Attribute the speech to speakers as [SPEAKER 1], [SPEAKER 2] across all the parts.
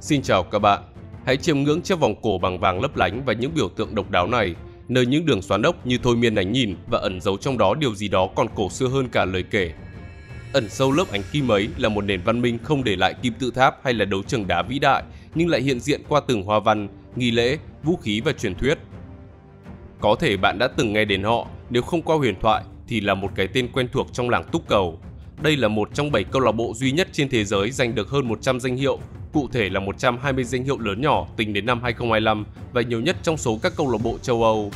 [SPEAKER 1] Xin chào các bạn. Hãy chiêm ngưỡng chiếc vòng cổ bằng vàng lấp lánh và những biểu tượng độc đáo này, nơi những đường xoắn ốc như thôi miên ánh nhìn và ẩn giấu trong đó điều gì đó còn cổ xưa hơn cả lời kể. Ẩn sâu lớp ánh kim ấy là một nền văn minh không để lại kim tự tháp hay là đấu trường đá vĩ đại, nhưng lại hiện diện qua từng hoa văn, nghi lễ, vũ khí và truyền thuyết. Có thể bạn đã từng nghe đến họ, nếu không qua huyền thoại thì là một cái tên quen thuộc trong làng Túc Cầu. Đây là một trong 7 câu lạc bộ duy nhất trên thế giới giành được hơn 100 danh hiệu, cụ thể là 120 danh hiệu lớn nhỏ tính đến năm 2025 và nhiều nhất trong số các câu lạc bộ châu Âu.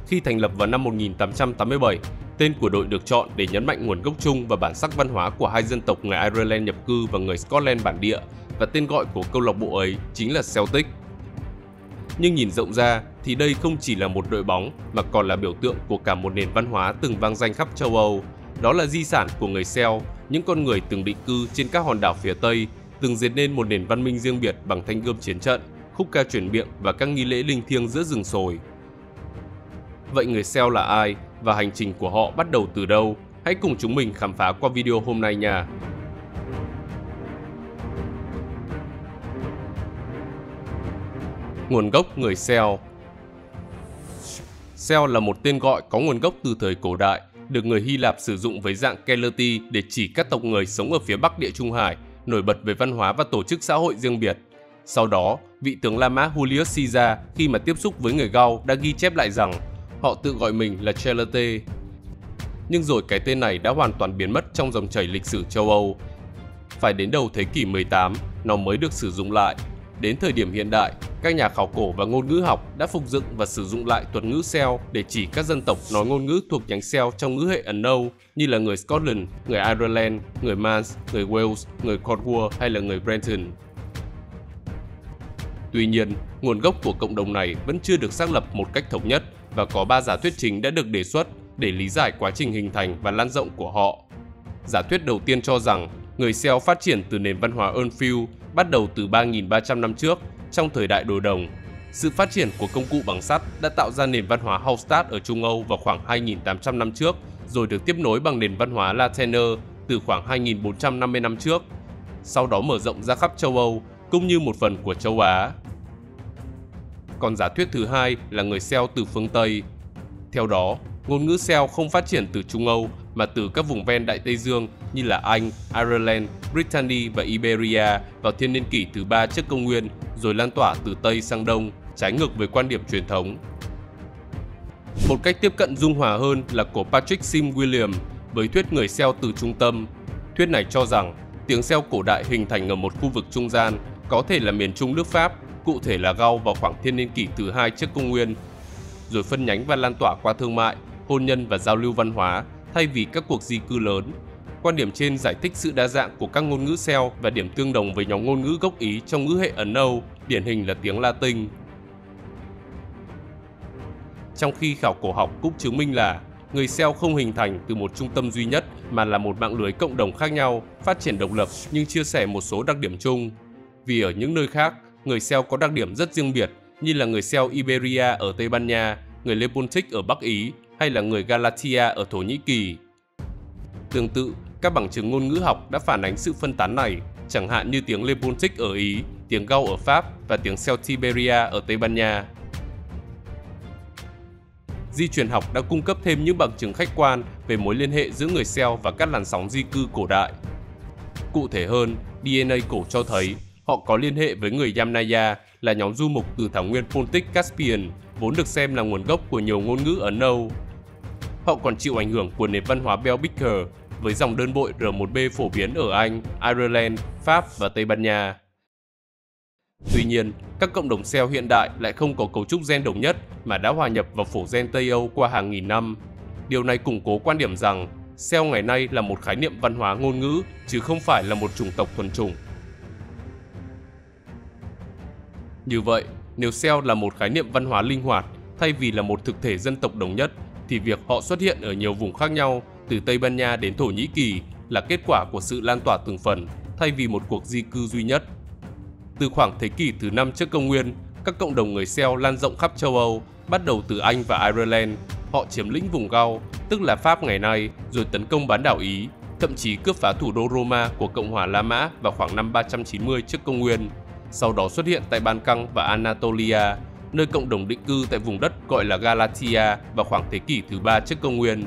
[SPEAKER 1] Khi thành lập vào năm 1887, tên của đội được chọn để nhấn mạnh nguồn gốc chung và bản sắc văn hóa của hai dân tộc người Ireland nhập cư và người Scotland bản địa, và tên gọi của câu lạc bộ ấy chính là Celtic. Nhưng nhìn rộng ra thì đây không chỉ là một đội bóng mà còn là biểu tượng của cả một nền văn hóa từng vang danh khắp châu Âu. Đó là di sản của người Celt, những con người từng định cư trên các hòn đảo phía Tây, từng dệt nên một nền văn minh riêng biệt bằng thanh gươm chiến trận, khúc ca truyền miệng và các nghi lễ linh thiêng giữa rừng sồi. Vậy người Celt là ai và hành trình của họ bắt đầu từ đâu? Hãy cùng chúng mình khám phá qua video hôm nay nha! Nguồn gốc người Celt. Celt là một tên gọi có nguồn gốc từ thời cổ đại, được người Hy Lạp sử dụng với dạng Kelti để chỉ các tộc người sống ở phía Bắc Địa Trung Hải, nổi bật về văn hóa và tổ chức xã hội riêng biệt. Sau đó, vị tướng La Mã Julius Caesar khi mà tiếp xúc với người Gaul đã ghi chép lại rằng họ tự gọi mình là Celete. Nhưng rồi cái tên này đã hoàn toàn biến mất trong dòng chảy lịch sử châu Âu. Phải đến đầu thế kỷ 18, nó mới được sử dụng lại. Đến thời điểm hiện đại, các nhà khảo cổ và ngôn ngữ học đã phục dựng và sử dụng lại thuật ngữ Celt để chỉ các dân tộc nói ngôn ngữ thuộc nhánh Celt trong ngữ hệ Ấn Âu như là người Scotland, người Ireland, người Mans, người Wales, người Cornwall hay là người Breton. Tuy nhiên, nguồn gốc của cộng đồng này vẫn chưa được xác lập một cách thống nhất và có 3 giả thuyết chính đã được đề xuất để lý giải quá trình hình thành và lan rộng của họ. Giả thuyết đầu tiên cho rằng người Celt phát triển từ nền văn hóa Urnfield bắt đầu từ 3.300 năm trước, trong thời đại đồ đồng. Sự phát triển của công cụ bằng sắt đã tạo ra nền văn hóa Hallstatt ở Trung Âu vào khoảng 2.800 năm trước, rồi được tiếp nối bằng nền văn hóa Latiner từ khoảng 2.450 năm trước, sau đó mở rộng ra khắp châu Âu, cũng như một phần của châu Á. Còn giả thuyết thứ hai là người Celt từ phương Tây. Theo đó, ngôn ngữ Celt không phát triển từ Trung Âu mà từ các vùng ven Đại Tây Dương như là Anh, Ireland, Brittany và Iberia vào thiên niên kỷ thứ 3 trước công nguyên, rồi lan tỏa từ Tây sang Đông, trái ngược với quan điểm truyền thống. Một cách tiếp cận dung hòa hơn là của Patrick Sim William với thuyết người Celt từ trung tâm. Thuyết này cho rằng tiếng Celt cổ đại hình thành ở một khu vực trung gian, có thể là miền Trung nước Pháp, cụ thể là Gaul vào khoảng thiên niên kỷ thứ 2 trước công nguyên, rồi phân nhánh và lan tỏa qua thương mại, hôn nhân và giao lưu văn hóa thay vì các cuộc di cư lớn. Quan điểm trên giải thích sự đa dạng của các ngôn ngữ Celt và điểm tương đồng với nhóm ngôn ngữ gốc Ý trong ngữ hệ Ấn Âu, điển hình là tiếng Latin. Trong khi khảo cổ học cũng chứng minh là người Celt không hình thành từ một trung tâm duy nhất mà là một mạng lưới cộng đồng khác nhau, phát triển độc lập nhưng chia sẻ một số đặc điểm chung. Vì ở những nơi khác, người Celt có đặc điểm rất riêng biệt như là người Celt Iberia ở Tây Ban Nha, người Lepontic ở Bắc Ý hay là người Galatia ở Thổ Nhĩ Kỳ. Tương tự, các bằng chứng ngôn ngữ học đã phản ánh sự phân tán này, chẳng hạn như tiếng Lepontic ở Ý, tiếng Gaul ở Pháp và tiếng Celtiberia ở Tây Ban Nha. Di truyền học đã cung cấp thêm những bằng chứng khách quan về mối liên hệ giữa người Celt và các làn sóng di cư cổ đại. Cụ thể hơn, DNA cổ cho thấy họ có liên hệ với người Yamnaya, là nhóm du mục từ thảo nguyên Pontic Caspian, vốn được xem là nguồn gốc của nhiều ngôn ngữ Ấn Âu. Họ còn chịu ảnh hưởng của nền văn hóa Belgica với dòng đơn bội R1b phổ biến ở Anh, Ireland, Pháp và Tây Ban Nha. Tuy nhiên, các cộng đồng Celt hiện đại lại không có cấu trúc gen đồng nhất mà đã hòa nhập vào phổ gen Tây Âu qua hàng nghìn năm. Điều này củng cố quan điểm rằng Celt ngày nay là một khái niệm văn hóa ngôn ngữ chứ không phải là một chủng tộc thuần chủng. Như vậy, nếu Celt là một khái niệm văn hóa linh hoạt thay vì là một thực thể dân tộc đồng nhất, thì việc họ xuất hiện ở nhiều vùng khác nhau, từ Tây Ban Nha đến Thổ Nhĩ Kỳ, là kết quả của sự lan tỏa từng phần thay vì một cuộc di cư duy nhất. Từ khoảng thế kỷ thứ 5 trước công nguyên, các cộng đồng người Celt lan rộng khắp châu Âu, bắt đầu từ Anh và Ireland. Họ chiếm lĩnh vùng Gaul, tức là Pháp ngày nay, rồi tấn công bán đảo Ý, thậm chí cướp phá thủ đô Roma của Cộng hòa La Mã vào khoảng năm 390 trước công nguyên. sau đó xuất hiện tại Ban Căng và Anatolia, nơi cộng đồng định cư tại vùng đất gọi là Galatia vào khoảng thế kỷ thứ 3 trước công nguyên.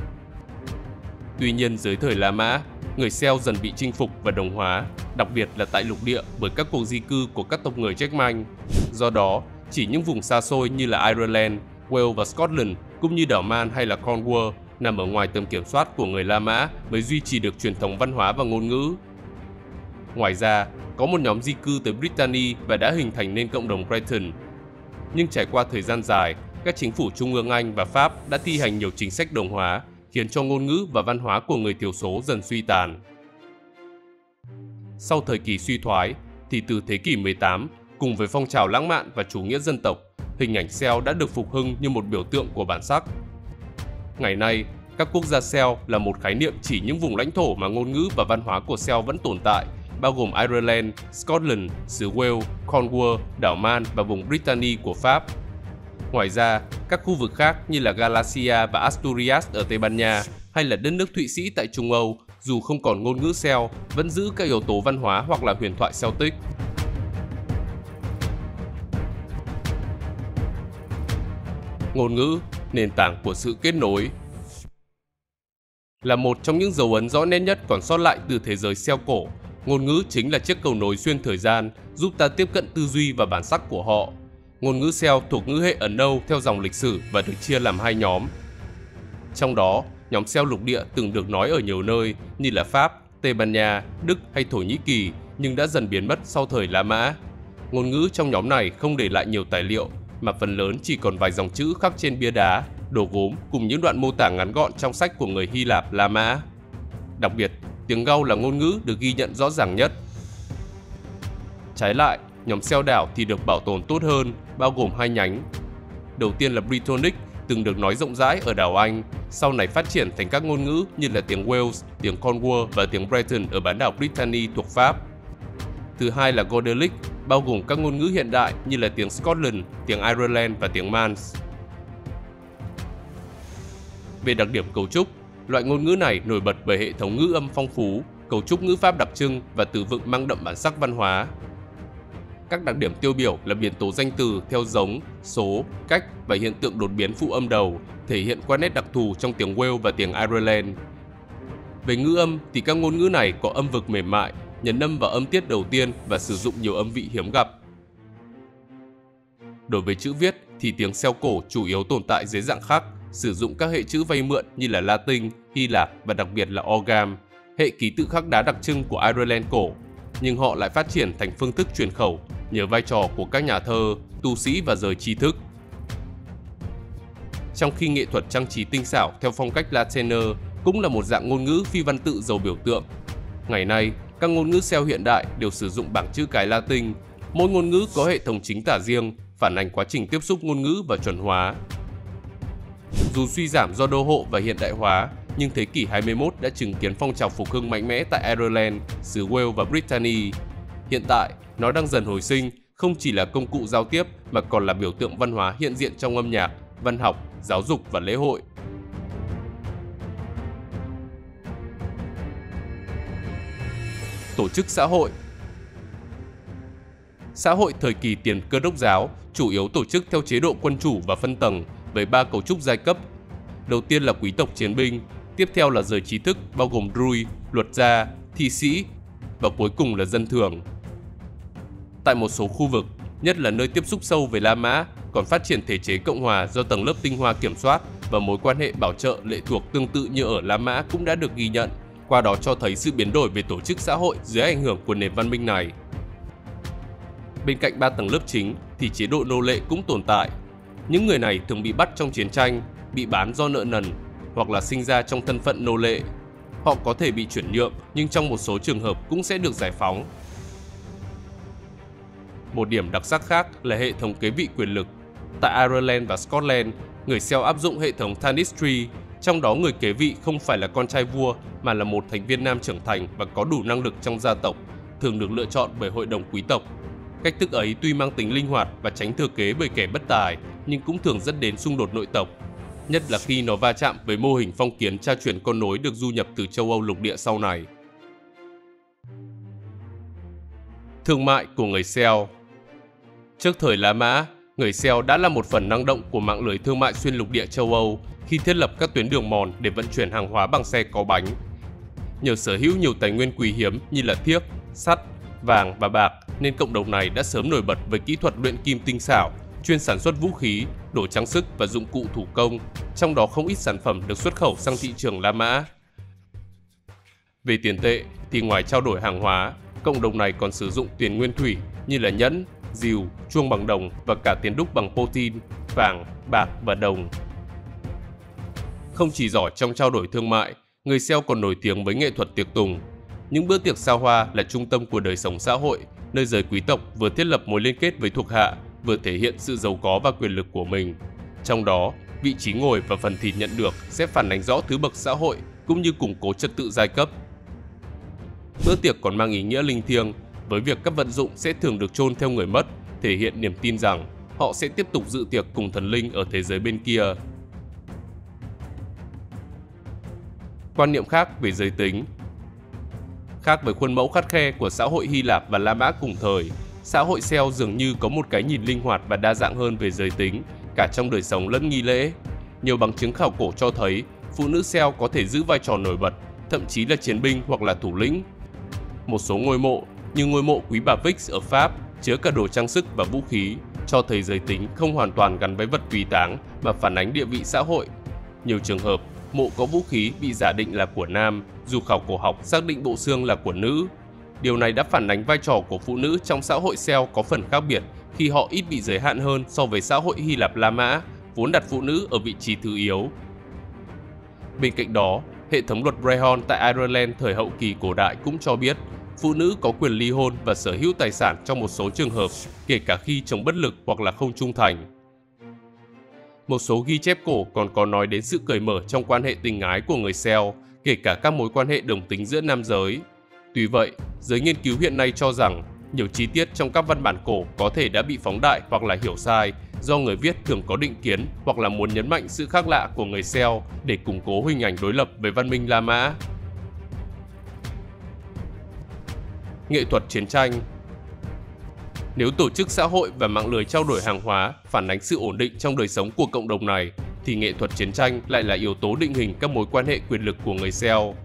[SPEAKER 1] Tuy nhiên dưới thời La Mã, người Celt dần bị chinh phục và đồng hóa, đặc biệt là tại lục địa bởi các cuộc di cư của các tộc người Germanic. Do đó, chỉ những vùng xa xôi như là Ireland, Wales và Scotland cũng như đảo Man hay là Cornwall nằm ở ngoài tầm kiểm soát của người La Mã mới duy trì được truyền thống văn hóa và ngôn ngữ. Ngoài ra, có một nhóm di cư tới Brittany và đã hình thành nên cộng đồng Breton. Nhưng trải qua thời gian dài, các chính phủ trung ương Anh và Pháp đã thi hành nhiều chính sách đồng hóa, khiến cho ngôn ngữ và văn hóa của người thiểu số dần suy tàn. Sau thời kỳ suy thoái, thì từ thế kỷ 18, cùng với phong trào lãng mạn và chủ nghĩa dân tộc, hình ảnh Celt đã được phục hưng như một biểu tượng của bản sắc. Ngày nay, các quốc gia Celt là một khái niệm chỉ những vùng lãnh thổ mà ngôn ngữ và văn hóa của Celt vẫn tồn tại, bao gồm Ireland, Scotland, xứ Wales, Cornwall, đảo Man và vùng Brittany của Pháp. Ngoài ra, các khu vực khác như là Galicia và Asturias ở Tây Ban Nha hay là đất nước Thụy Sĩ tại Trung Âu, dù không còn ngôn ngữ Celt, vẫn giữ các yếu tố văn hóa hoặc là huyền thoại Celtic. Ngôn ngữ, nền tảng của sự kết nối. Là một trong những dấu ấn rõ nét nhất còn sót lại từ thế giới Celt cổ, ngôn ngữ chính là chiếc cầu nối xuyên thời gian, giúp ta tiếp cận tư duy và bản sắc của họ. Ngôn ngữ Celt thuộc ngữ hệ Ấn Âu theo dòng lịch sử và được chia làm hai nhóm. Trong đó, nhóm Celt lục địa từng được nói ở nhiều nơi như là Pháp, Tây Ban Nha, Đức hay Thổ Nhĩ Kỳ, nhưng đã dần biến mất sau thời La Mã. Ngôn ngữ trong nhóm này không để lại nhiều tài liệu, mà phần lớn chỉ còn vài dòng chữ khắc trên bia đá, đồ gốm cùng những đoạn mô tả ngắn gọn trong sách của người Hy Lạp, La Mã. Đặc biệt, tiếng Gaul là ngôn ngữ được ghi nhận rõ ràng nhất. Trái lại, nhóm Celt đảo thì được bảo tồn tốt hơn, bao gồm hai nhánh. Đầu tiên là Brittonic, từng được nói rộng rãi ở đảo Anh, sau này phát triển thành các ngôn ngữ như là tiếng Wales, tiếng Cornwall và tiếng Breton ở bán đảo Brittany thuộc Pháp. Thứ hai là Goidelic, bao gồm các ngôn ngữ hiện đại như là tiếng Scotland, tiếng Ireland và tiếng Manx. Về đặc điểm cấu trúc, loại ngôn ngữ này nổi bật bởi hệ thống ngữ âm phong phú, cấu trúc ngữ pháp đặc trưng và từ vựng mang đậm bản sắc văn hóa. Các đặc điểm tiêu biểu là biến tố danh từ theo giống, số, cách và hiện tượng đột biến phụ âm đầu, thể hiện qua nét đặc thù trong tiếng Wales và tiếng Ireland. Về ngữ âm thì các ngôn ngữ này có âm vực mềm mại, nhấn âm vào âm tiết đầu tiên và sử dụng nhiều âm vị hiếm gặp. Đối với chữ viết thì tiếng Celt cổ chủ yếu tồn tại dưới dạng khắc, sử dụng các hệ chữ vay mượn như là Latin, Hy Lạp và đặc biệt là Orgam, hệ ký tự khắc đá đặc trưng của Ireland cổ, nhưng họ lại phát triển thành phương thức truyền khẩu nhờ vai trò của các nhà thơ, tu sĩ và giới trí thức. Trong khi nghệ thuật trang trí tinh xảo theo phong cách Lateiner cũng là một dạng ngôn ngữ phi văn tự giàu biểu tượng. Ngày nay, các ngôn ngữ Celt hiện đại đều sử dụng bảng chữ cái Latin, mỗi ngôn ngữ có hệ thống chính tả riêng, phản ánh quá trình tiếp xúc ngôn ngữ và chuẩn hóa. Dù suy giảm do đô hộ và hiện đại hóa, nhưng thế kỷ 21 đã chứng kiến phong trào phục hưng mạnh mẽ tại Ireland, xứ Wales và Brittany. Hiện tại, nó đang dần hồi sinh, không chỉ là công cụ giao tiếp mà còn là biểu tượng văn hóa hiện diện trong âm nhạc, văn học, giáo dục và lễ hội. Tổ chức xã hội. Xã hội thời kỳ tiền Cơ đốc giáo chủ yếu tổ chức theo chế độ quân chủ và phân tầng với 3 cấu trúc giai cấp. Đầu tiên là quý tộc chiến binh, tiếp theo là giới trí thức bao gồm druid, luật gia, thi sĩ và cuối cùng là dân thường. Tại một số khu vực, nhất là nơi tiếp xúc sâu với La Mã, còn phát triển thể chế cộng hòa do tầng lớp tinh hoa kiểm soát và mối quan hệ bảo trợ lệ thuộc tương tự như ở La Mã cũng đã được ghi nhận, qua đó cho thấy sự biến đổi về tổ chức xã hội dưới ảnh hưởng của nền văn minh này. Bên cạnh 3 tầng lớp chính thì chế độ nô lệ cũng tồn tại. Những người này thường bị bắt trong chiến tranh, bị bán do nợ nần hoặc là sinh ra trong thân phận nô lệ. Họ có thể bị chuyển nhượng nhưng trong một số trường hợp cũng sẽ được giải phóng. Một điểm đặc sắc khác là hệ thống kế vị quyền lực. Tại Ireland và Scotland, người Celt áp dụng hệ thống Tanist Tree, trong đó người kế vị không phải là con trai vua mà là một thành viên nam trưởng thành và có đủ năng lực trong gia tộc, thường được lựa chọn bởi hội đồng quý tộc. Cách thức ấy tuy mang tính linh hoạt và tránh thừa kế bởi kẻ bất tài, nhưng cũng thường dẫn đến xung đột nội tộc, nhất là khi nó va chạm với mô hình phong kiến cha truyền con nối được du nhập từ châu Âu lục địa sau này. Thương mại của người Celt. Trước thời La Mã, người Celt đã là một phần năng động của mạng lưới thương mại xuyên lục địa châu Âu khi thiết lập các tuyến đường mòn để vận chuyển hàng hóa bằng xe có bánh. Nhờ sở hữu nhiều tài nguyên quý hiếm như là thiếc, sắt, vàng và bạc nên cộng đồng này đã sớm nổi bật với kỹ thuật luyện kim tinh xảo, chuyên sản xuất vũ khí, đồ trang sức và dụng cụ thủ công, trong đó không ít sản phẩm được xuất khẩu sang thị trường La Mã. Về tiền tệ thì ngoài trao đổi hàng hóa, cộng đồng này còn sử dụng tiền nguyên thủy như là nhẫn, dìu, chuông bằng đồng và cả tiền đúc bằng protein, vàng, bạc và đồng. Không chỉ giỏi trong trao đổi thương mại, người Celt còn nổi tiếng với nghệ thuật tiệc tùng. Những bữa tiệc xa hoa là trung tâm của đời sống xã hội, nơi giới quý tộc vừa thiết lập mối liên kết với thuộc hạ, vừa thể hiện sự giàu có và quyền lực của mình. Trong đó, vị trí ngồi và phần thịt nhận được sẽ phản ánh rõ thứ bậc xã hội cũng như củng cố trật tự giai cấp. Bữa tiệc còn mang ý nghĩa linh thiêng, với việc các vận dụng sẽ thường được chôn theo người mất, thể hiện niềm tin rằng họ sẽ tiếp tục dự tiệc cùng thần linh ở thế giới bên kia. Quan niệm khác về giới tính. Khác với khuôn mẫu khắt khe của xã hội Hy Lạp và La Mã cùng thời, xã hội Celt dường như có một cái nhìn linh hoạt và đa dạng hơn về giới tính, cả trong đời sống lẫn nghi lễ. Nhiều bằng chứng khảo cổ cho thấy phụ nữ Celt có thể giữ vai trò nổi bật, thậm chí là chiến binh hoặc là thủ lĩnh. Một số ngôi mộ, như ngôi mộ Quý bà Vix ở Pháp, chứa cả đồ trang sức và vũ khí, cho thấy giới tính không hoàn toàn gắn với vật tùy táng mà phản ánh địa vị xã hội. Nhiều trường hợp, mộ có vũ khí bị giả định là của nam, dù khảo cổ học xác định bộ xương là của nữ. Điều này đã phản ánh vai trò của phụ nữ trong xã hội Celt có phần khác biệt khi họ ít bị giới hạn hơn so với xã hội Hy Lạp La Mã, vốn đặt phụ nữ ở vị trí thứ yếu. Bên cạnh đó, hệ thống luật Brehon tại Ireland thời hậu kỳ cổ đại cũng cho biết phụ nữ có quyền ly hôn và sở hữu tài sản trong một số trường hợp, kể cả khi chồng bất lực hoặc là không trung thành. Một số ghi chép cổ còn có nói đến sự cởi mở trong quan hệ tình ái của người Celt, kể cả các mối quan hệ đồng tính giữa nam giới. Tuy vậy, giới nghiên cứu hiện nay cho rằng nhiều chi tiết trong các văn bản cổ có thể đã bị phóng đại hoặc là hiểu sai do người viết thường có định kiến hoặc là muốn nhấn mạnh sự khác lạ của người Celt để củng cố hình ảnh đối lập với văn minh La Mã. Nghệ thuật chiến tranh. Nếu tổ chức xã hội và mạng lưới trao đổi hàng hóa phản ánh sự ổn định trong đời sống của cộng đồng này, thì nghệ thuật chiến tranh lại là yếu tố định hình các mối quan hệ quyền lực của người Celt.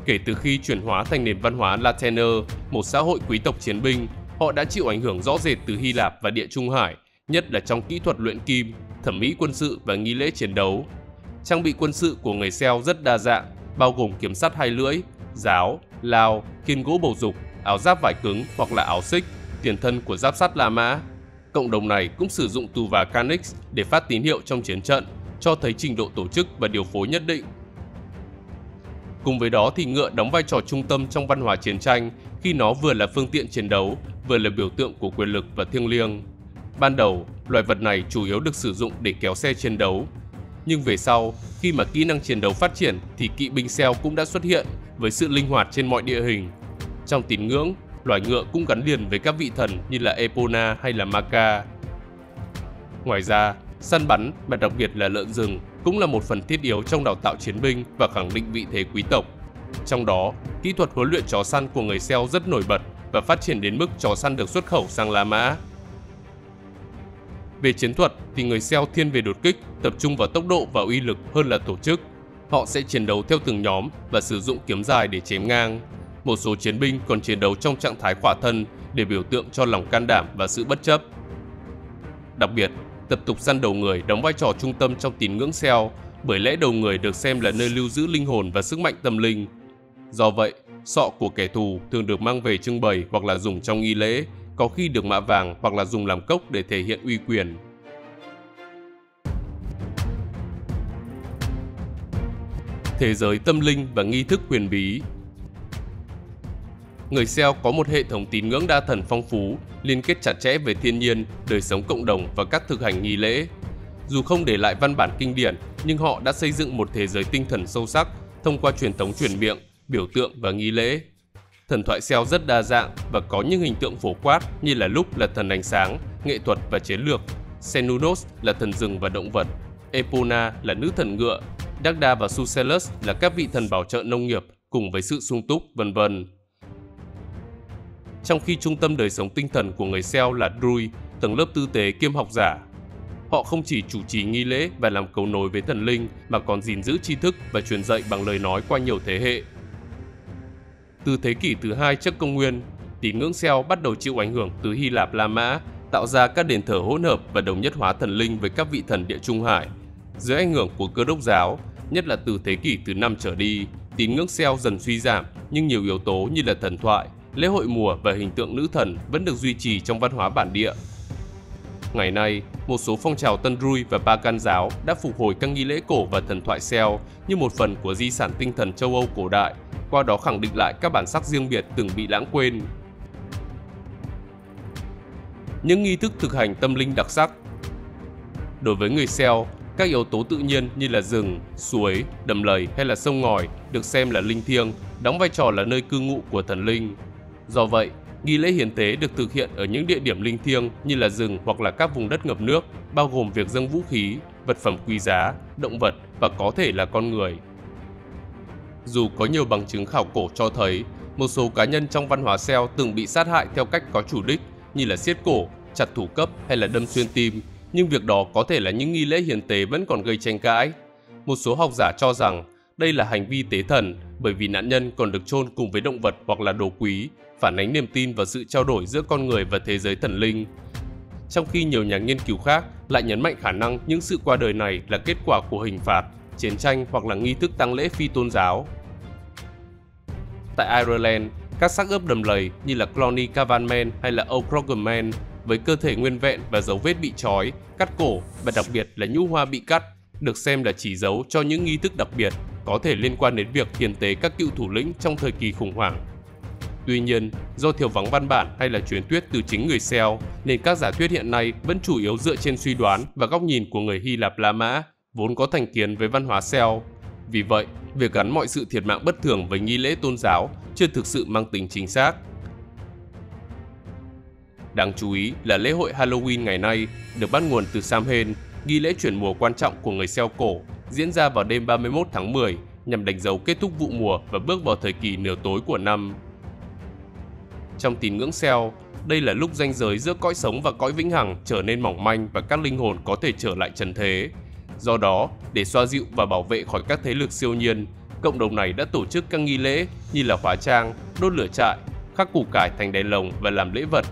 [SPEAKER 1] Kể từ khi chuyển hóa thành nền văn hóa Latener, một xã hội quý tộc chiến binh, họ đã chịu ảnh hưởng rõ rệt từ Hy Lạp và Địa Trung Hải, nhất là trong kỹ thuật luyện kim, thẩm mỹ quân sự và nghi lễ chiến đấu. Trang bị quân sự của người Celt rất đa dạng, bao gồm kiếm sắt hai lưỡi, giáo, lao, khiên gỗ bầu dục, áo giáp vải cứng hoặc là áo xích, tiền thân của giáp sắt La Mã. Cộng đồng này cũng sử dụng tù và Canix để phát tín hiệu trong chiến trận, cho thấy trình độ tổ chức và điều phối nhất định. Cùng với đó thì ngựa đóng vai trò trung tâm trong văn hóa chiến tranh khi nó vừa là phương tiện chiến đấu, vừa là biểu tượng của quyền lực và thiêng liêng. Ban đầu, loài vật này chủ yếu được sử dụng để kéo xe chiến đấu. Nhưng về sau, khi mà kỹ năng chiến đấu phát triển thì kỵ binh Celt cũng đã xuất hiện với sự linh hoạt trên mọi địa hình. Trong tín ngưỡng, loài ngựa cũng gắn liền với các vị thần như là Epona hay là Maca. Ngoài ra, săn bắn và đặc biệt là lợn rừng cũng là một phần thiết yếu trong đào tạo chiến binh và khẳng định vị thế quý tộc. Trong đó, kỹ thuật huấn luyện chó săn của người Celt rất nổi bật và phát triển đến mức chó săn được xuất khẩu sang La Mã. Về chiến thuật thì người Celt thiên về đột kích, tập trung vào tốc độ và uy lực hơn là tổ chức. Họ sẽ chiến đấu theo từng nhóm và sử dụng kiếm dài để chém ngang. Một số chiến binh còn chiến đấu trong trạng thái khỏa thân để biểu tượng cho lòng can đảm và sự bất chấp. Đặc biệt, tập tục săn đầu người đóng vai trò trung tâm trong tín ngưỡng Celt, bởi lẽ đầu người được xem là nơi lưu giữ linh hồn và sức mạnh tâm linh. Do vậy, sọ của kẻ thù thường được mang về trưng bày hoặc là dùng trong nghi lễ, có khi được mạ vàng hoặc là dùng làm cốc để thể hiện uy quyền. Thế giới tâm linh và nghi thức huyền bí. Người Celt có một hệ thống tín ngưỡng đa thần phong phú, liên kết chặt chẽ về thiên nhiên, đời sống cộng đồng và các thực hành nghi lễ. Dù không để lại văn bản kinh điển, nhưng họ đã xây dựng một thế giới tinh thần sâu sắc thông qua truyền thống truyền miệng, biểu tượng và nghi lễ. Thần thoại Celt rất đa dạng và có những hình tượng phổ quát như là Lux là thần ánh sáng, nghệ thuật và chiến lược, Cernunnos là thần rừng và động vật, Epona là nữ thần ngựa, Dagda và Sucellus là các vị thần bảo trợ nông nghiệp cùng với sự sung túc, vân vân. trong khi trung tâm đời sống tinh thần của người Celt là Druid, tầng lớp tư tế kiêm học giả. Họ không chỉ chủ trì nghi lễ và làm cầu nối với thần linh mà còn gìn giữ tri thức và truyền dạy bằng lời nói qua nhiều thế hệ. Từ thế kỷ thứ 2 trước công nguyên, tín ngưỡng Celt bắt đầu chịu ảnh hưởng từ Hy Lạp La Mã, tạo ra các đền thờ hỗn hợp và đồng nhất hóa thần linh với các vị thần Địa Trung Hải. Dưới ảnh hưởng của Cơ đốc giáo, nhất là từ thế kỷ thứ 5 trở đi, tín ngưỡng Celt dần suy giảm, nhưng nhiều yếu tố như là thần thoại, lễ hội mùa và hình tượng nữ thần vẫn được duy trì trong văn hóa bản địa. Ngày nay, một số phong trào Tân Druid và Pagan giáo đã phục hồi các nghi lễ cổ và thần thoại Celt như một phần của di sản tinh thần châu Âu cổ đại, qua đó khẳng định lại các bản sắc riêng biệt từng bị lãng quên. Những nghi thức thực hành tâm linh đặc sắc. Đối với người Celt, các yếu tố tự nhiên như là rừng, suối, đầm lầy hay là sông ngòi được xem là linh thiêng, đóng vai trò là nơi cư ngụ của thần linh. Do vậy, nghi lễ hiến tế được thực hiện ở những địa điểm linh thiêng như là rừng hoặc là các vùng đất ngập nước, bao gồm việc dâng vũ khí, vật phẩm quý giá, động vật và có thể là con người. Dù có nhiều bằng chứng khảo cổ cho thấy một số cá nhân trong văn hóa Celt từng bị sát hại theo cách có chủ đích như là siết cổ, chặt thủ cấp hay là đâm xuyên tim, nhưng việc đó có thể là những nghi lễ hiến tế vẫn còn gây tranh cãi. Một số học giả cho rằng đây là hành vi tế thần bởi vì nạn nhân còn được chôn cùng với động vật hoặc là đồ quý, phản ánh niềm tin vào sự trao đổi giữa con người và thế giới thần linh. Trong khi nhiều nhà nghiên cứu khác lại nhấn mạnh khả năng những sự qua đời này là kết quả của hình phạt, chiến tranh hoặc là nghi thức tang lễ phi tôn giáo. Tại Ireland, các xác ướp đầm lầy như là Cloney Cavan hay là O'Crogan với cơ thể nguyên vẹn và dấu vết bị trói, cắt cổ và đặc biệt là nhũ hoa bị cắt, được xem là chỉ dấu cho những nghi thức đặc biệt có thể liên quan đến việc hiến tế các cựu thủ lĩnh trong thời kỳ khủng hoảng. Tuy nhiên, do thiếu vắng văn bản hay là truyền thuyết từ chính người Celt, nên các giả thuyết hiện nay vẫn chủ yếu dựa trên suy đoán và góc nhìn của người Hy Lạp La Mã, vốn có thành kiến với văn hóa Celt. Vì vậy, việc gắn mọi sự thiệt mạng bất thường với nghi lễ tôn giáo chưa thực sự mang tính chính xác. Đáng chú ý là lễ hội Halloween ngày nay được bắt nguồn từ Samhain, nghi lễ chuyển mùa quan trọng của người Celt cổ, diễn ra vào đêm 31 tháng 10 nhằm đánh dấu kết thúc vụ mùa và bước vào thời kỳ nửa tối của năm. Trong tín ngưỡng Celt, đây là lúc ranh giới giữa cõi sống và cõi vĩnh hằng trở nên mỏng manh và các linh hồn có thể trở lại trần thế. Do đó, để xoa dịu và bảo vệ khỏi các thế lực siêu nhiên, cộng đồng này đã tổ chức các nghi lễ như là hóa trang, đốt lửa trại, khắc củ cải thành đèn lồng và làm lễ vật.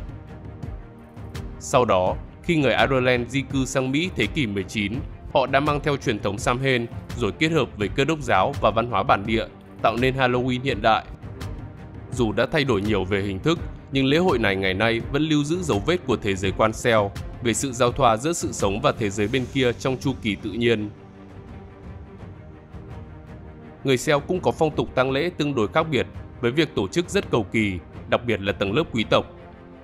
[SPEAKER 1] Sau đó, khi người Ireland di cư sang Mỹ thế kỷ 19, họ đã mang theo truyền thống Samhain rồi kết hợp với Cơ đốc giáo và văn hóa bản địa, tạo nên Halloween hiện đại. Dù đã thay đổi nhiều về hình thức, nhưng lễ hội này ngày nay vẫn lưu giữ dấu vết của thế giới quan Celt về sự giao thoa giữa sự sống và thế giới bên kia trong chu kỳ tự nhiên. Người Celt cũng có phong tục tang lễ tương đối khác biệt với việc tổ chức rất cầu kỳ, đặc biệt là tầng lớp quý tộc.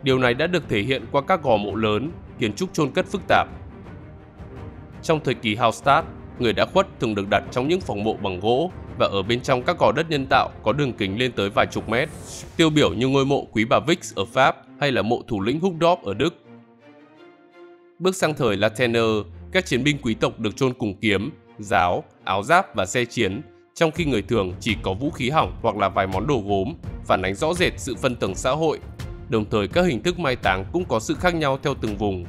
[SPEAKER 1] Điều này đã được thể hiện qua các gò mộ lớn, kiến trúc chôn cất phức tạp. Trong thời kỳ Hallstatt, người đã khuất thường được đặt trong những phòng mộ bằng gỗ và ở bên trong các gò đất nhân tạo có đường kính lên tới vài chục mét, tiêu biểu như ngôi mộ quý bà Vix ở Pháp hay là mộ thủ lĩnh Hugdorf ở Đức. Bước sang thời Latiner, các chiến binh quý tộc được chôn cùng kiếm, giáo, áo giáp và xe chiến, trong khi người thường chỉ có vũ khí hỏng hoặc là vài món đồ gốm, phản ánh rõ rệt sự phân tầng xã hội. Đồng thời các hình thức mai táng cũng có sự khác nhau theo từng vùng.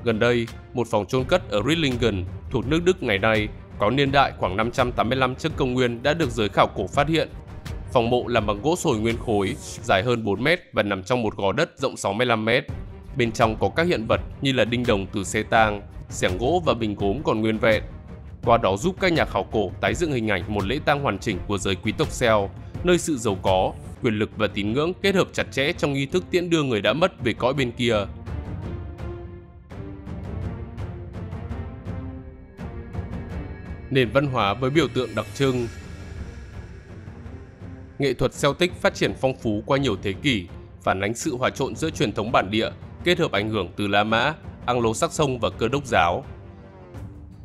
[SPEAKER 1] Gần đây, một phòng chôn cất ở Riedlingen thuộc nước Đức ngày nay có niên đại khoảng 585 trước công nguyên đã được giới khảo cổ phát hiện. Phòng mộ làm bằng gỗ sồi nguyên khối, dài hơn 4 mét và nằm trong một gò đất rộng 65 mét. Bên trong có các hiện vật như là đinh đồng từ xe tang, xẻng gỗ và bình gốm còn nguyên vẹn. Qua đó giúp các nhà khảo cổ tái dựng hình ảnh một lễ tang hoàn chỉnh của giới quý tộc Celt, nơi sự giàu có, quyền lực và tín ngưỡng kết hợp chặt chẽ trong nghi thức tiễn đưa người đã mất về cõi bên kia. Nền văn hóa với biểu tượng đặc trưng. Nghệ thuật Celtic phát triển phong phú qua nhiều thế kỷ, phản ánh sự hòa trộn giữa truyền thống bản địa, kết hợp ảnh hưởng từ La Mã, Anglo-Saxon và Cơ đốc giáo.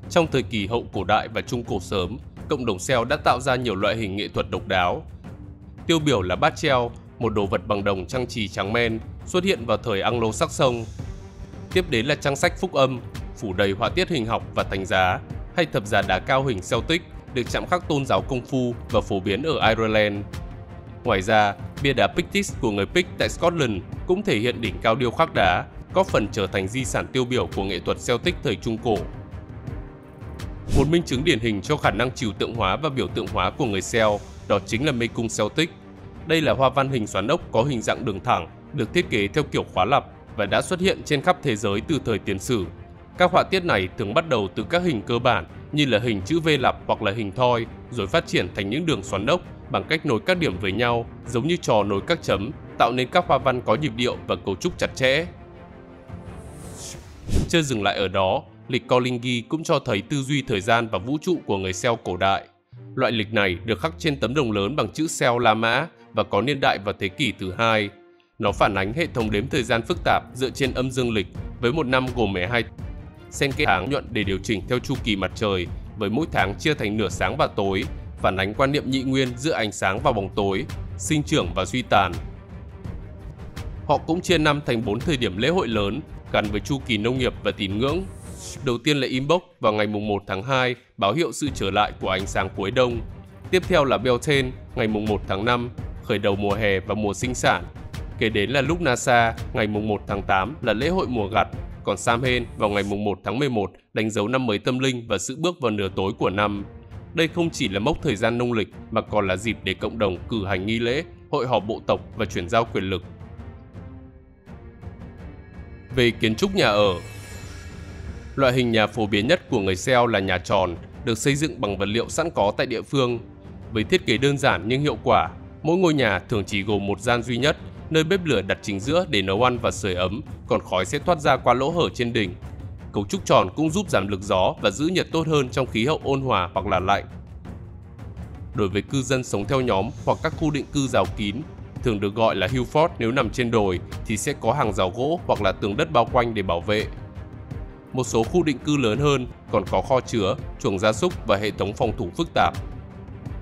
[SPEAKER 1] Trong thời kỳ hậu cổ đại và trung cổ sớm, cộng đồng Celt đã tạo ra nhiều loại hình nghệ thuật độc đáo. Tiêu biểu là bát treo, một đồ vật bằng đồng trang trí trắng men, xuất hiện vào thời Anglo-Saxon. Tiếp đến là trang sách phúc âm, phủ đầy họa tiết hình học và thánh giá, hay thập giá đá cao hình Celtic được chạm khắc tôn giáo công phu và phổ biến ở Ireland. Ngoài ra, bia đá Pictish của người Pict tại Scotland cũng thể hiện đỉnh cao điêu khắc đá, góp phần trở thành di sản tiêu biểu của nghệ thuật Celtic thời Trung Cổ. Một minh chứng điển hình cho khả năng trừu tượng hóa và biểu tượng hóa của người Celt đó chính là mê cung Celtic. Đây là hoa văn hình xoắn ốc có hình dạng đường thẳng, được thiết kế theo kiểu khóa lặp và đã xuất hiện trên khắp thế giới từ thời tiền sử. Các họa tiết này thường bắt đầu từ các hình cơ bản như là hình chữ V lặp hoặc là hình thoi, rồi phát triển thành những đường xoắn ốc bằng cách nối các điểm với nhau, giống như trò nối các chấm, tạo nên các hoa văn có nhịp điệu và cấu trúc chặt chẽ. Chưa dừng lại ở đó, lịch Colingi cũng cho thấy tư duy thời gian và vũ trụ của người Celt cổ đại. Loại lịch này được khắc trên tấm đồng lớn bằng chữ Celt La Mã và có niên đại vào thế kỷ thứ 2. Nó phản ánh hệ thống đếm thời gian phức tạp dựa trên âm dương lịch với một năm gồm 12 xen kẽ tháng nhuận để điều chỉnh theo chu kỳ mặt trời, với mỗi tháng chia thành nửa sáng và tối, phản ánh quan niệm nhị nguyên giữa ánh sáng và bóng tối, sinh trưởng và suy tàn. Họ cũng chia năm thành 4 thời điểm lễ hội lớn gắn với chu kỳ nông nghiệp và tín ngưỡng. Đầu tiên là Imbolc vào ngày 1 tháng 2, báo hiệu sự trở lại của ánh sáng cuối đông. Tiếp theo là Beltane ngày 1 tháng 5, khởi đầu mùa hè và mùa sinh sản. Kế đến là Lughnasadh ngày 1 tháng 8 là lễ hội mùa gặt, còn Samhain vào ngày 1 tháng 11 đánh dấu năm mới tâm linh và sự bước vào nửa tối của năm. Đây không chỉ là mốc thời gian nông lịch mà còn là dịp để cộng đồng cử hành nghi lễ, hội họp bộ tộc và chuyển giao quyền lực. Về kiến trúc nhà ở, loại hình nhà phổ biến nhất của người Celt là nhà tròn, được xây dựng bằng vật liệu sẵn có tại địa phương. Với thiết kế đơn giản nhưng hiệu quả, mỗi ngôi nhà thường chỉ gồm một gian duy nhất, nơi bếp lửa đặt chính giữa để nấu ăn và sưởi ấm, còn khói sẽ thoát ra qua lỗ hở trên đỉnh. Cấu trúc tròn cũng giúp giảm lực gió và giữ nhiệt tốt hơn trong khí hậu ôn hòa hoặc là lạnh. Đối với cư dân sống theo nhóm hoặc các khu định cư rào kín, thường được gọi là Hillfort nếu nằm trên đồi, thì sẽ có hàng rào gỗ hoặc là tường đất bao quanh để bảo vệ. Một số khu định cư lớn hơn còn có kho chứa, chuồng gia súc và hệ thống phòng thủ phức tạp.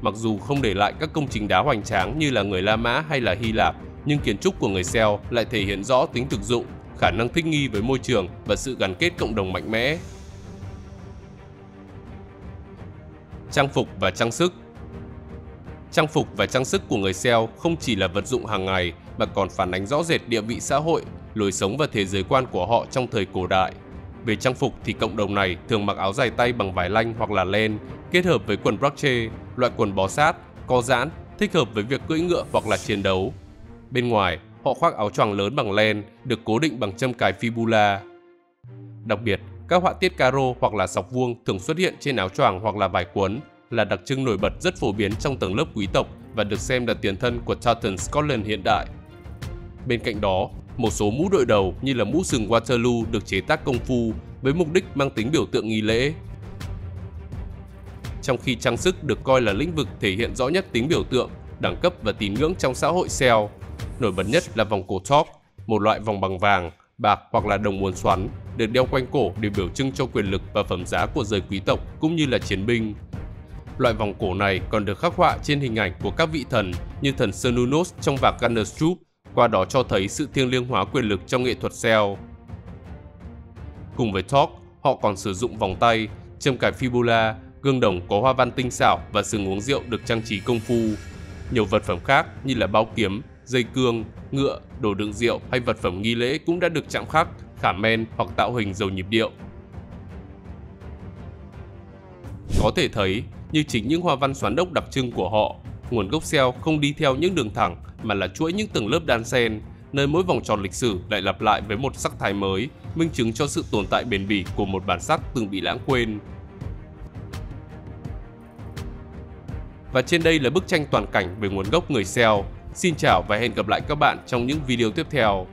[SPEAKER 1] Mặc dù không để lại các công trình đá hoành tráng như là người La Mã hay là Hy Lạp, nhưng kiến trúc của người Celt lại thể hiện rõ tính thực dụng, khả năng thích nghi với môi trường và sự gắn kết cộng đồng mạnh mẽ. Trang phục và trang sức. Trang phục và trang sức của người Celt không chỉ là vật dụng hàng ngày mà còn phản ánh rõ rệt địa vị xã hội, lối sống và thế giới quan của họ trong thời cổ đại. Về trang phục thì cộng đồng này thường mặc áo dài tay bằng vải lanh hoặc là len, kết hợp với quần brochet, loại quần bó sát, co giãn, thích hợp với việc cưỡi ngựa hoặc là chiến đấu. Bên ngoài, họ khoác áo choàng lớn bằng len, được cố định bằng châm cài fibula. Đặc biệt, các họa tiết caro hoặc là sọc vuông thường xuất hiện trên áo choàng hoặc là vải quấn, là đặc trưng nổi bật rất phổ biến trong tầng lớp quý tộc và được xem là tiền thân của Tartan Scotland hiện đại. Bên cạnh đó, một số mũ đội đầu như là mũ sừng Waterloo được chế tác công phu với mục đích mang tính biểu tượng nghi lễ. Trong khi trang sức được coi là lĩnh vực thể hiện rõ nhất tính biểu tượng, đẳng cấp và tín ngưỡng trong xã hội Celt. Nổi bật nhất là vòng cổ Torc, một loại vòng bằng vàng, bạc hoặc là đồng muôn xoắn, được đeo quanh cổ để biểu trưng cho quyền lực và phẩm giá của giới quý tộc cũng như là chiến binh. Loại vòng cổ này còn được khắc họa trên hình ảnh của các vị thần như thần Cernunnos trong vạc Gunnerstrup, qua đó cho thấy sự thiêng liêng hóa quyền lực trong nghệ thuật Celt. Cùng với Torc, họ còn sử dụng vòng tay, châm cài fibula, gương đồng có hoa văn tinh xảo và sừng uống rượu được trang trí công phu. Nhiều vật phẩm khác như là bao kiếm, dây cương, ngựa, đồ đựng rượu hay vật phẩm nghi lễ cũng đã được chạm khắc, khảm men hoặc tạo hình giàu nhịp điệu. Có thể thấy, như chính những hoa văn xoắn ốc đặc trưng của họ, nguồn gốc Celt không đi theo những đường thẳng mà là chuỗi những tầng lớp đan xen, nơi mỗi vòng tròn lịch sử lại lặp lại với một sắc thái mới, minh chứng cho sự tồn tại bền bỉ của một bản sắc từng bị lãng quên. Và trên đây là bức tranh toàn cảnh về nguồn gốc người Celt. Xin chào và hẹn gặp lại các bạn trong những video tiếp theo.